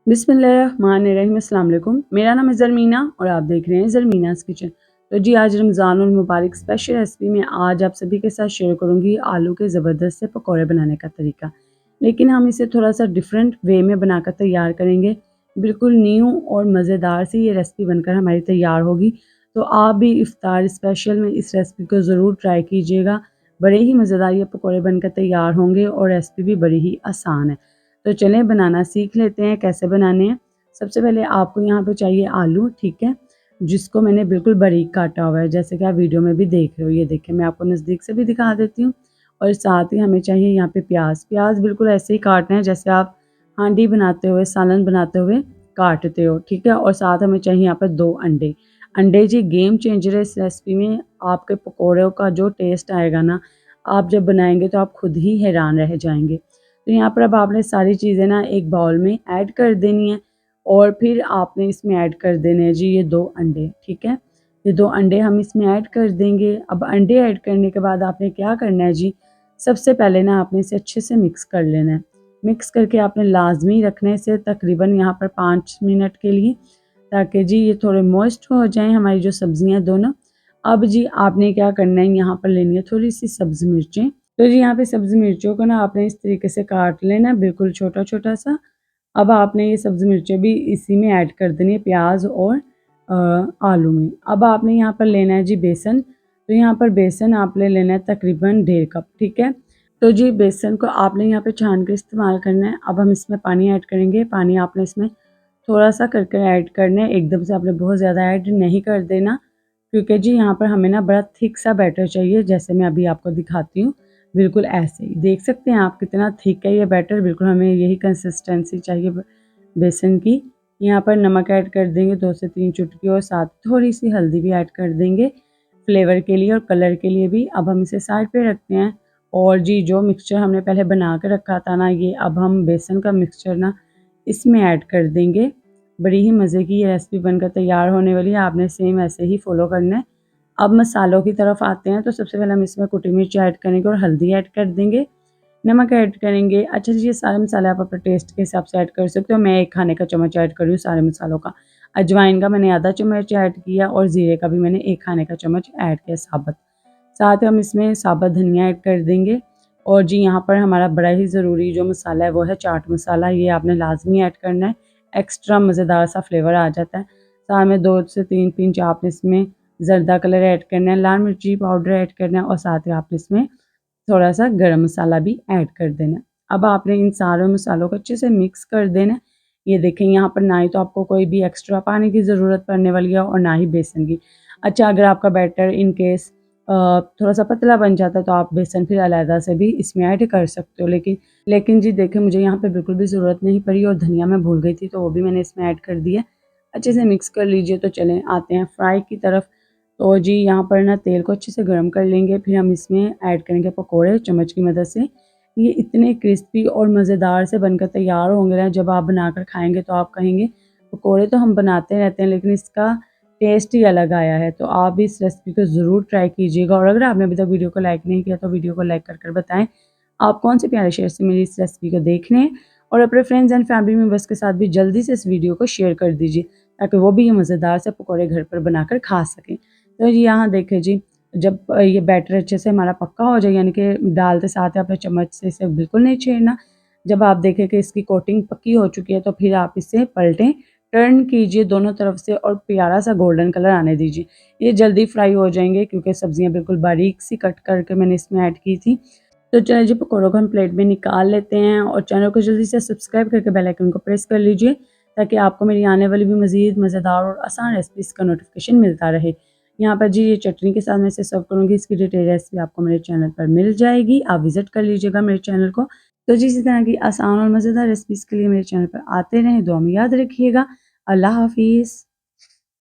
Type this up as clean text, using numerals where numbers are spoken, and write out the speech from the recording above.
बिस्मिल्लाहिर्रहमानिर्रहीम। अस्सलाम वालेकुम। मेरा नाम है ज़रमीना और आप देख रहे हैं ज़रमीनाज़ किचन। तो जी आज रमज़ानुल मुबारक स्पेशल रेसिपी में आज आप सभी के साथ शेयर करूंगी आलू के ज़बरदस्त से पकौड़े बनाने का तरीका। लेकिन हम इसे थोड़ा सा डिफरेंट वे में बनाकर तैयार करेंगे। बिल्कुल न्यू और मज़ेदार सी ये रेसिपी बनकर हमारी तैयार होगी। तो आप भी इफ्तार स्पेशल में इस रेसिपी को ज़रूर ट्राई कीजिएगा। बड़े ही मज़ेदार ये पकौड़े बनकर तैयार होंगे और रेसिपी भी बड़ी ही आसान है। तो चलें बनाना सीख लेते हैं कैसे बनाने हैं। सबसे पहले आपको यहाँ पे चाहिए आलू, ठीक है, जिसको मैंने बिल्कुल बारीक काटा हुआ है, जैसे कि आप वीडियो में भी देख रहे हो। ये देखिए मैं आपको नज़दीक से भी दिखा देती हूँ। और साथ ही हमें चाहिए यहाँ पे प्याज। प्याज बिल्कुल ऐसे ही काटना है जैसे आप हांडी बनाते हुए, सालन बनाते हुए काटते हो, ठीक है। और साथ हमें चाहिए यहाँ पर 2 अंडे। अंडे जी गेम चेंजर है इस रेसिपी में। आपके पकौड़ों का जो टेस्ट आएगा ना, आप जब बनाएंगे तो आप खुद ही हैरान रह जाएंगे। तो यहाँ पर अब आपने सारी चीज़ें ना एक बाउल में ऐड कर देनी है और फिर आपने इसमें ऐड कर देने हैं जी ये 2 अंडे, ठीक है। ये 2 अंडे हम इसमें ऐड कर देंगे। अब अंडे ऐड करने के बाद आपने क्या करना है जी, सबसे पहले ना आपने इसे अच्छे से मिक्स कर लेना है। मिक्स करके आपने लाज़मी रखना है इसे तकरीबन यहाँ पर 5 मिनट के लिए, ताकि जी ये थोड़े मॉइस्ट हो जाएँ हमारी जो सब्ज़ियाँ दोनों। अब जी आपने क्या करना है, यहाँ पर लेनी है थोड़ी-सी सब्ज़ मिर्चें। तो जी यहाँ पे सब्ज़ी मिर्चों को ना आपने इस तरीके से काट लेना बिल्कुल छोटा-छोटा सा। अब आपने ये सब्ज़ी मिर्चें भी इसी में ऐड कर देनी है प्याज और आलू में। अब आपने यहाँ पर लेना है जी बेसन। तो यहाँ पर बेसन आपने लेना है तकरीबन 1.5 कप, ठीक है। तो जी बेसन को आपने यहाँ पे छान के इस्तेमाल करना है। अब हम इसमें पानी ऐड करेंगे। पानी आपने इसमें थोड़ा-सा कर कर ऐड करना है, एकदम से आपने बहुत ज़्यादा ऐड नहीं कर देना, क्योंकि जी यहाँ पर हमें ना बड़ा थिक सा बैटर चाहिए, जैसे मैं अभी आपको दिखाती हूँ। बिल्कुल ऐसे ही देख सकते हैं आप कितना थिक है ये बैटर। बिल्कुल हमें यही कंसिस्टेंसी चाहिए बेसन की। यहाँ पर नमक ऐड कर देंगे 2 से 3 चुटकी और साथ थोड़ी सी हल्दी भी ऐड कर देंगे फ्लेवर के लिए और कलर के लिए भी। अब हम इसे साइड पे रखते हैं। और जी जो मिक्सचर हमने पहले बना के रखा था ना, ये अब हम बेसन का मिक्सचर ना इसमें ऐड कर देंगे। बड़ी ही मज़े की ये रेसिपी बनकर तैयार होने वाली है। आपने सेम ऐसे ही फॉलो करना है। अब मसालों की तरफ आते हैं। तो सबसे पहले हम इसमें कुटी मिर्च ऐड करेंगे और हल्दी ऐड कर देंगे, नमक ऐड करेंगे। अच्छा जी ये सारे मसाले आप अपने टेस्ट के हिसाब से ऐड कर सकते हो। मैं 1 खाने का चम्मच ऐड कर रही हूँ सारे मसालों का। अजवाइन का मैंने आधा चम्मच ऐड किया और ज़ीरे का भी मैंने 1 खाने का चम्मच ऐड किया साबुत। साथ ही हम इसमें साबुत धनिया ऐड कर देंगे। और जी यहाँ पर हमारा बड़ा ही ज़रूरी जो मसाला है वो है चाट मसाला। ये आपने लाज़मी ऐड करना है, एक्स्ट्रा मज़ेदार सा फ्लेवर आ जाता है। साथ में 2 से 3 पिंच आपने इसमें ज़र्दा कलर ऐड करना है, लाल मिर्ची पाउडर ऐड करना है और साथ ही आपने इसमें थोड़ा-सा गरम मसाला भी ऐड कर देना है। अब आपने इन सारे मसालों को अच्छे से मिक्स कर देना है। ये देखें यहाँ पर ना ही तो आपको कोई भी एक्स्ट्रा पानी की ज़रूरत पड़ने वाली है और ना ही बेसन की। अच्छा अगर आपका बैटर इन केस थोड़ा-सा पतला बन जाता है तो आप बेसन फिर अलग से भी इसमें ऐड कर सकते हो। लेकिन जी देखिए मुझे यहाँ पे बिल्कुल भी ज़रूरत नहीं पड़ी और धनिया मैं भूल गई थी तो वो भी मैंने इसमें ऐड कर दिया। अच्छे से मिक्स कर लीजिए। तो चलें आते हैं फ्राई की तरफ। तो जी यहाँ पर ना तेल को अच्छे से गर्म कर लेंगे, फिर हम इसमें ऐड करेंगे पकोड़े चम्मच की मदद से। ये इतने क्रिस्पी और मज़ेदार से बनकर तैयार होंगे ना, जब आप बनाकर खाएँगे तो आप कहेंगे पकोड़े तो हम बनाते रहते हैं लेकिन इसका टेस्ट ही अलग आया है। तो आप भी इस रेसिपी को ज़रूर ट्राई कीजिएगा और अगर आपने अभी तक वीडियो को लाइक नहीं किया तो वीडियो को लाइक कर बताएँ आप कौन से प्यारे शेयर से मेरी इस रेसिपी को देख रहे हैं। और अपने फ्रेंड्स एंड फैमिली मेंबर्स के साथ भी जल्दी से इस वीडियो को शेयर कर दीजिए, ताकि वो भी ये मज़ेदार से पकोड़े घर पर बनाकर खा सकें। तो जी यहाँ देखिए जी, जब ये बैटर अच्छे से हमारा पक्का हो जाए, यानी कि डालते साथ ही अपने चम्मच से इसे बिल्कुल नहीं छेड़ना। जब आप देखें कि इसकी कोटिंग पक्की हो चुकी है तो फिर आप इसे पलटें, टर्न कीजिए दोनों तरफ से और प्यारा सा गोल्डन कलर आने दीजिए। ये जल्दी फ्राई हो जाएंगे क्योंकि सब्जियां बिल्कुल बारीक सी कट करके मैंने इसमें ऐड की थी। तो चलिए जी पकौड़ों को हम प्लेट में निकाल लेते हैं और चैनल को जल्दी से सब्सक्राइब करके बेल आइकन को प्रेस कर लीजिए, ताकि आपको मेरी आने वाली भी मज़ीद मज़ेदार और आसान रेसिपीज़ का नोटिफिकेशन मिलता रहे। यहाँ पर जी ये चटनी के साथ मैं इसे सर्व करूँगी। इसकी डिटेल रेसिपी आपको मेरे चैनल पर मिल जाएगी, आप विज़िट कर लीजिएगा मेरे चैनल को। तो जी इसी तरह की आसान और मज़ेदार रेसिपीज़ के लिए मेरे चैनल पर आते रहें। दुआ में याद रखिएगा। अल्लाह हाफ़िज़।